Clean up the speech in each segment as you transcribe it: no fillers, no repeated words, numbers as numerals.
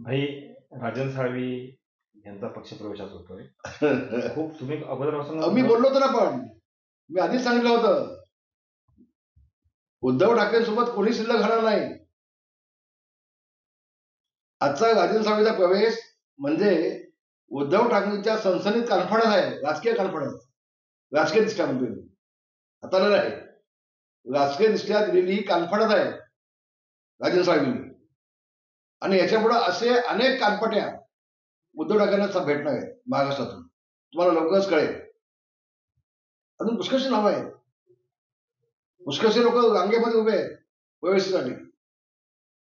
भाई राजन साळवी यांचा पक्षप्रवेशात होतोय. खूप तुम्ही अगोदरपासून मी बोललो होतो ना, पण मी आधीच सांगितलं होतं उद्धव ठाकरेंसोबत कोणी शिल्लक राहणार नाही. आजचा राजन साळवीचा प्रवेश म्हणजे उद्धव ठाकरेंच्या सनसनीत कॉन्फिडन्स आहे, राजकीय कॉन्फिडन्स, राजकीय दृष्ट्या म्हणतोय मी, आता नाही, राजकीय दृष्ट्या दिलेली ही कॉन्फिडन्स आहे राजन साळवींनी. आणि याच्यापुढे असे अनेक कानपट्या उद्धव ठाकरेंना भेटणार आहेत महाराष्ट्रातून, तुम्हाला लवकरच कळेल. अजून पुष्कळशी नाव आहेत, पुष्कळशी लोक रांगेमध्ये उभे आहेत प्रवेशासाठी.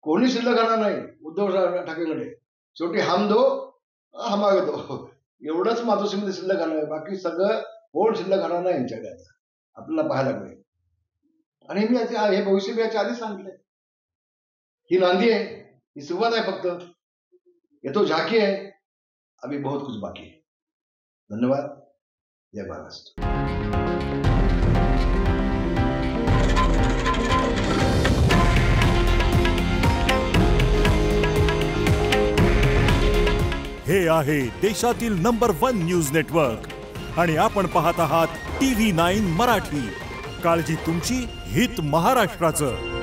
कोणी शिल्लक राहणार नाही उद्धव ठाकरेंकडे. शेवटी हम दो हमारे दो एवढंच मातोश्रीमध्ये शिल्लक राहणार, बाकी सगळं कोण शिल्लक राहणार नाही यांच्याकडे. आपल्याला पाहायला मिळेल. आणि मी हे भविष्य मी याच्या आधीच सांगितलंय. ही नांदी आहे, ही सुरुवात आहे फक्त, ये तो झाकी है, अभी बहुत कुछ बाकी है. धन्यवाद. जय महाराष्ट्र. हे आहे देशातील नंबर 1 न्यूज नेटवर्क आणि आपण पाहत आहात TV9 मराठी. काळजी तुमची, हित महाराष्ट्राचं.